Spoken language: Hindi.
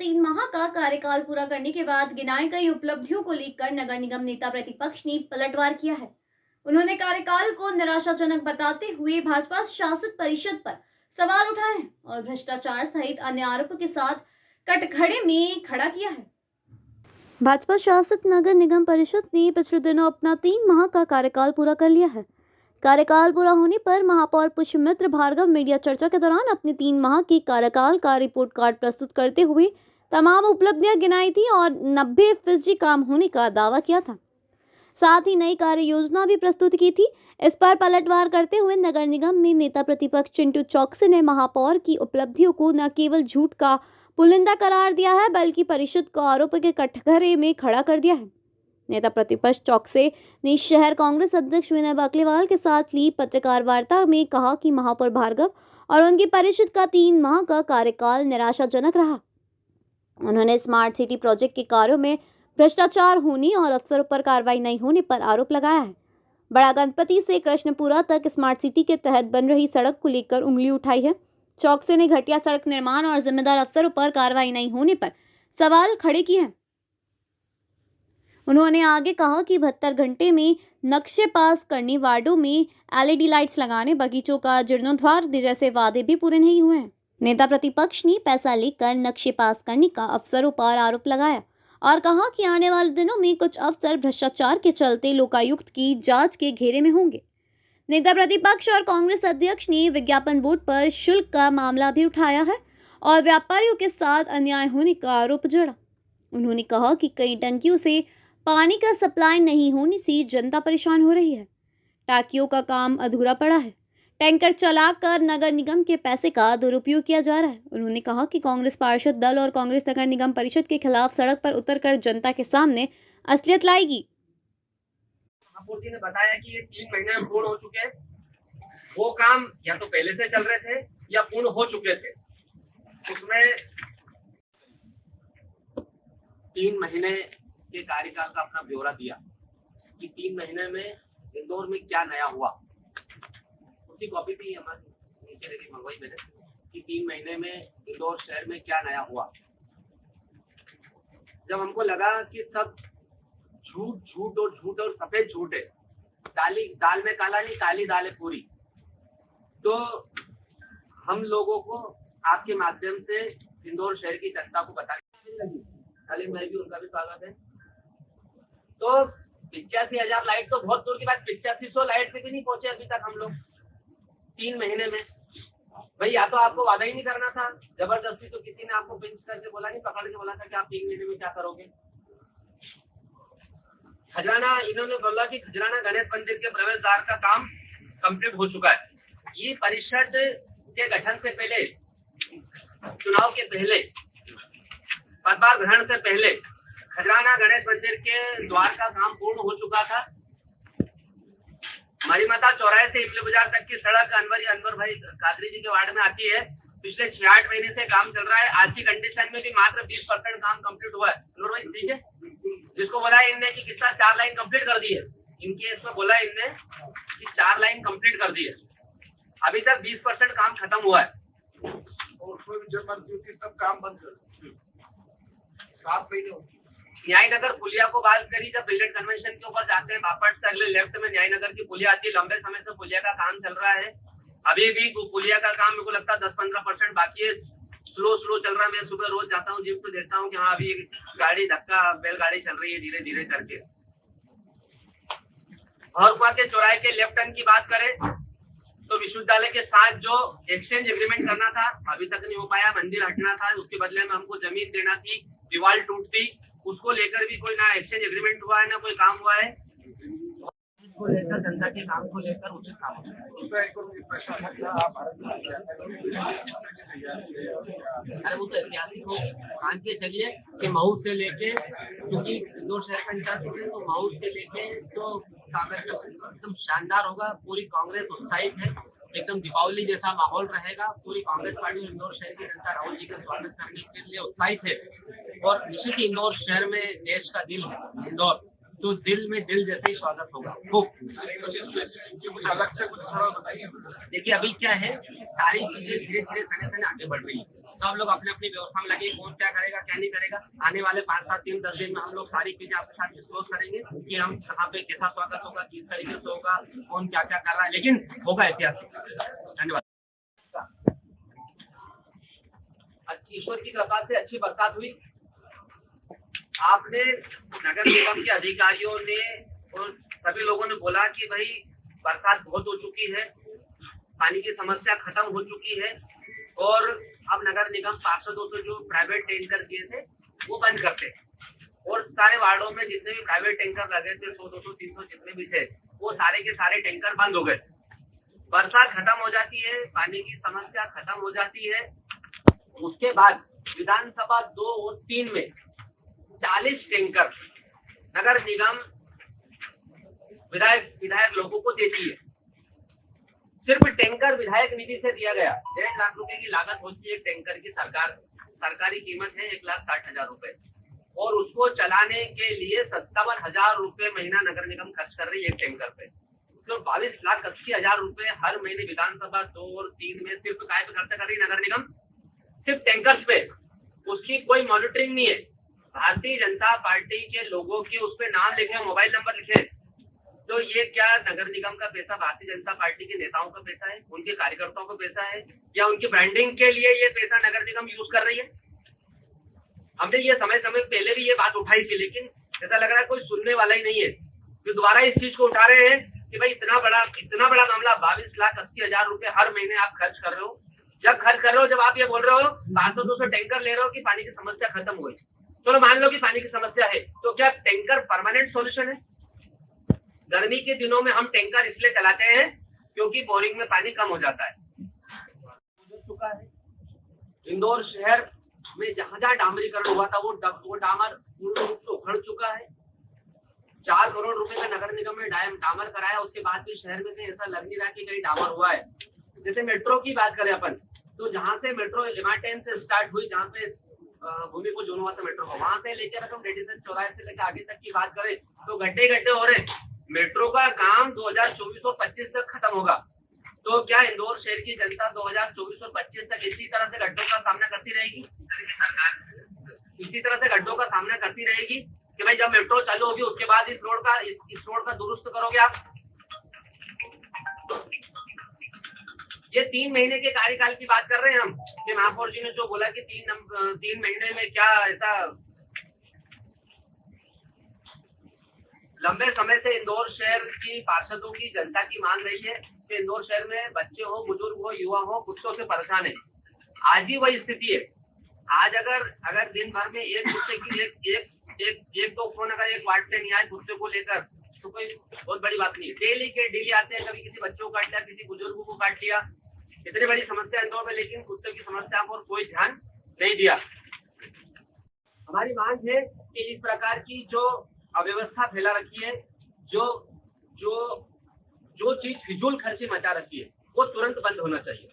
3 माह का कार्यकाल पूरा करने के बाद गिनाई गई उपलब्धियों को लेकर नगर निगम नेता प्रतिपक्ष ने पलटवार किया है। उन्होंने कार्यकाल को निराशाजनक बताते हुए भाजपा शासित परिषद पर सवाल उठाए हैं और भ्रष्टाचार सहित अन्य आरोपों के साथ कटघरे में खड़ा किया है। भाजपा शासित नगर निगम परिषद ने पिछले दिनों अपना 3 माह का कार्यकाल पूरा कर लिया है। कार्यकाल पूरा होने पर महापौर पुष्पमित्र भार्गव मीडिया चर्चा के दौरान अपने 3 माह के कार्यकाल का रिपोर्ट कार्ड प्रस्तुत करते हुए तमाम उपलब्धियां गिनाई थी और 90% काम होने का दावा किया था। साथ ही नई कार्य योजना भी प्रस्तुत की थी। इस पर पलटवार करते हुए नगर निगम में नेता प्रतिपक्ष चिंटू चौकसे ने महापौर की उपलब्धियों को न केवल झूठ का पुलिंदा करार दिया है बल्कि परिषद को आरोपों के कटघरे में खड़ा कर दिया है। नेता प्रतिपक्ष चौकसे ने शहर कांग्रेस अध्यक्ष विनय बाकलीवाल के साथ ली पत्रकार वार्ता में कहा कि महापौर भार्गव और उनकी परिषद का 3 माह का कार्यकाल निराशाजनक रहा। उन्होंने स्मार्ट सिटी प्रोजेक्ट के कार्यों में भ्रष्टाचार होने और अफसरों पर कार्रवाई नहीं होने पर आरोप लगाया है। बड़ा गणपति से कृष्णपुरा तक स्मार्ट सिटी के तहत बन रही सड़क को लेकर उंगली उठाई है। चौकसे ने घटिया सड़क निर्माण और जिम्मेदार अफसरों पर कार्रवाई नहीं होने पर सवाल खड़े किए हैं। उन्होंने आगे कहा कि 72 घंटे में नक्शे पास करने, वार्डों में LED लाइट्स लगाने, बगीचों का जीर्णोद्धार जैसे वादे भी पूरे नहीं हुए हैं। नेता प्रतिपक्ष ने पैसा लेकर नक्शे पास करने का अफसरों पर आरोप लगाया और कहा कि आने वाले दिनों में कुछ अफसर भ्रष्टाचार के चलते लोकायुक्त की जांच के घेरे में होंगे। नेता प्रतिपक्ष और कांग्रेस अध्यक्ष ने विज्ञापन बोर्ड पर शुल्क का मामला भी उठाया है और व्यापारियों के साथ अन्याय होने का आरोप जोड़ा। उन्होंने कहा कि कई टंकियों से पानी का सप्लाई नहीं होने से जनता परेशान हो रही है। टांकियों का काम अधूरा पड़ा है। टैंकर चलाकर नगर निगम के पैसे का दुरुपयोग किया जा रहा है। उन्होंने कहा कि कांग्रेस पार्षद दल और कांग्रेस नगर निगम परिषद के खिलाफ सड़क पर उतरकर जनता के सामने असलियत लाएगी। महापौर ने बताया कि ये 3 महीने में पूर्ण हो चुके हैं। वो काम या तो पहले से चल रहे थे या पूर्ण हो चुके थे। उसमें 3 महीने के कार्यकाल का अपना ब्यौरा दिया कि 3 महीने में इंदौर में क्या नया हुआ। उसकी कॉपी भी हमारे नीचे रेडी मंगवाई मैंने कि 3 महीने में इंदौर शहर में क्या नया हुआ। जब हमको लगा कि सब झूठ और सफेद झूठ है, दाल में काला नहीं, काली दाल है पूरी, तो हम लोगों को आपके माध्यम से इंदौर शहर की जनता को बताने लगी। सलीम भाई भी, उनका भी स्वागत है। तो 85,000 लाइट तो बहुत दूर की बात, 8500 लाइट पे भी नहीं पहुंचे अभी तक हम लोग 3 महीने में। भाई या तो आपको वादा ही नहीं करना था, जबरदस्ती तो किसी ने आपको पिंच करके बोला नहीं, पकड़ के बोला था कि आप 3 महीने में क्या करोगे। खजराना, इन्होंने बोला कि खजराना गणेश मंदिर के प्रवेश द्वार का काम कंप्लीट हो चुका है। ये परिषद के गठन से पहले, चुनाव के पहले, पदभार ग्रहण से पहले खजराना गणेश मंदिर के द्वार का काम पूर्ण हो चुका था। मरीमता चौराहे से इफले बाजार तक की सड़क अनवर भाई कादरी जी के वार्ड में आती है। पिछले 6-8 महीने से काम चल रहा है। आज की कंडीशन में भी मात्र 20% काम कंप्लीट हुआ है। अनवर भाई ठीक है, जिसको बोला है इनने कि कितना 4 लाइन कंप्लीट कर दी है। इनके इसमें बोला इनने कि 4 लाइन कंप्लीट कर दी है। अभी तक 20% काम खत्म हुआ है और उसमें भी जब सब काम बंद कर 7 महीने हो। न्यायनगर पुलिया को बात करी, जब बिल्डेड कन्वेंशन के ऊपर जाते हैं बापट से अगले लेफ्ट में न्यायनगर की पुलिया आती है। लंबे समय से पुलिया का काम चल रहा है। अभी भी पुलिया का काम मेरे को लगता है 10-15% बाकी है। स्लो चल रहा है। मैं सुबह रोज जाता हूँ, जीप को देखता हूँ कि हाँ अभी गाड़ी धक्का बैलगाड़ी चल रही है धीरे धीरे करके। और के चौराहे के लेफ्ट टर्न की बात करें तो विश्वविद्यालय के साथ जो एक्सचेंज एग्रीमेंट करना था अभी तक नहीं हो पाया। मंदिर हटना था, उसके बदले में हमको जमीन देना थी, दीवार टूटती, उसको लेकर भी कोई ना एक्सचेंज एग्रीमेंट हुआ है ना कोई काम हुआ है। इसको लेकर जनता के काम को लेकर उचित काम अरे वो तो ऐतिहासिक हो। मान के चलिए कि मऊ से लेके, क्योंकि इंदौर शहर पंचायत है तो मऊ से लेके तो कागज एकदम शानदार होगा। पूरी कांग्रेस उत्साहित है, एकदम दीपावली जैसा माहौल रहेगा। पूरी कांग्रेस पार्टी इंदौर शहर की जनता राहुल जी का स्वागत करने के लिए उत्साहित है और निश्चित ही इंदौर शहर में देश का दिल है इंदौर, तो दिल में दिल जैसे ही स्वागत होगा। खूब कुछ अलग से कुछ थोड़ा बताइए। देखिए अभी क्या है, सारी चीजें धीरे धीरे सने आगे बढ़ रही है। सब लोग अपने अपनी व्यवस्था में लगे, कौन क्या करेगा क्या नहीं करेगा। आने वाले 5, 7 दिन 10 दिन में हम लोग सारी चीजें आपके साथ डिस्क्लोज करेंगे कि हम कहाँ पे कैसा स्वागत होगा, किस तरीके से होगा, कौन क्या क्या कर रहा है, लेकिन होगा ऐतिहासिक। धन्यवाद। ईश्वर की कृपा से अच्छी बरसात हुई। आपने नगर निगम के अधिकारियों ने और सभी लोगों ने बोला कि भाई बरसात बहुत हो चुकी है, पानी की समस्या खत्म हो चुकी है और अब नगर निगम पार्षदों से जो प्राइवेट टैंकर दिए थे वो बंद करते और सारे वार्डों में जितने भी प्राइवेट टैंकर लगे थे 100, 200, 300 जितने भी थे वो सारे के सारे टैंकर बंद हो गए। बरसात खत्म हो जाती है, पानी की समस्या खत्म हो जाती है। उसके बाद विधानसभा 2 और 3 में 40 टैंकर नगर निगम विधायक लोगों को देती है। सिर्फ टैंकर विधायक निधि से दिया गया 1.5 लाख रुपए की लागत होती है एक टैंकर की। सरकारी कीमत है 1,60,000 रुपए और उसको चलाने के लिए 57,000 रुपए महीना नगर निगम खर्च कर रही है एक टैंकर पे। तो 22,80,000 रुपए हर महीने विधानसभा 2 और 3 में सिर्फ काय पे खर्च कर रही है नगर निगम, सिर्फ टैंकर्स पे। उसकी कोई मॉनिटरिंग नहीं है। भारतीय जनता पार्टी के लोगों के उस पे नाम लिखे, मोबाइल नंबर लिखे, तो ये क्या नगर निगम का पैसा भारतीय जनता पार्टी के नेताओं का पैसा है, उनके कार्यकर्ताओं का पैसा है, या उनकी ब्रांडिंग के लिए ये पैसा नगर निगम यूज कर रही है? हमने ये समय पहले भी ये बात उठाई थी, लेकिन ऐसा लग रहा है कोई सुनने वाला ही नहीं है। तो दोबारा इस चीज को उठा रहे हैं कि भाई इतना बड़ा मामला 22,80,000 रुपए हर महीने आप खर्च कर रहे हो। जब खर्च कर रहे हो, जब आप ये बोल रहे हो 500-200 टैंकर ले रहे हो कि पानी की समस्या खत्म हो गई, चलो मान लो कि पानी की समस्या है, तो क्या टैंकर परमानेंट सॉल्यूशन है? गर्मी के दिनों में हम टैंकर इसलिए चलाते हैं क्योंकि बोरिंग में पानी कम हो जाता है। गुजर चुका है। इंदौर शहर में जहां डामरीकरण हुआ था वो डामर पूर्ण रूप से उखड़ चुका है। 4 करोड़ रुपए का नगर निगम ने डामर कराया, उसके बाद भी शहर में से ऐसा लग नहीं रहा कि कहीं डामर हुआ है। जैसे मेट्रो की बात करें अपन, तो जहां से मेट्रो लिमाटेन से स्टार्ट हुई, जहाँ पे भूमि को जोन हुआ था मेट्रो को, वहां से लेकर हम रेडिसन चौराहे से लेकर आगे तक की बात करें तो गड्ढे हो रहे। मेट्रो का काम 2024 और 25 तक खत्म होगा। तो क्या इंदौर शहर की जनता 2024 और 25 तक इसी तरह से गड्ढों का सामना करती रहेगी? इसी तरह से गड्ढों का सामना करती रहेगी कि भाई जब मेट्रो चालू होगी उसके बाद इस रोड का दुरुस्त करोगे आप? ये 3 महीने के कार्यकाल की बात कर रहे हैं हम, कि महापौर जी ने जो बोला कि 3 महीने में क्या ऐसा। लंबे समय से इंदौर शहर की पार्षदों की जनता की मांग रही है कि इंदौर शहर में बच्चे हो, बुजुर्ग हो, युवा हो, कुत्तों से परेशान है। आज ही वही स्थिति है। आज अगर दिन भर में एक कुत्ते की एक दो फोन अगर एक वार्ड से नहीं आए कुत्ते को लेकर, तो कोई बहुत बड़ी बात नहीं है। डेली आते हैं, कभी किसी बच्चों को काट लिया, किसी बुजुर्ग को काट लिया। इतनी बड़ी समस्या इंदौर में, लेकिन कुत्ते की समस्या पर कोई ध्यान नहीं दिया। हमारी मांग है कि इस प्रकार की जो अव्यवस्था फैला रखी है, जो चीज फिजूल खर्ची मचा रखी है, वो तुरंत बंद होना चाहिए।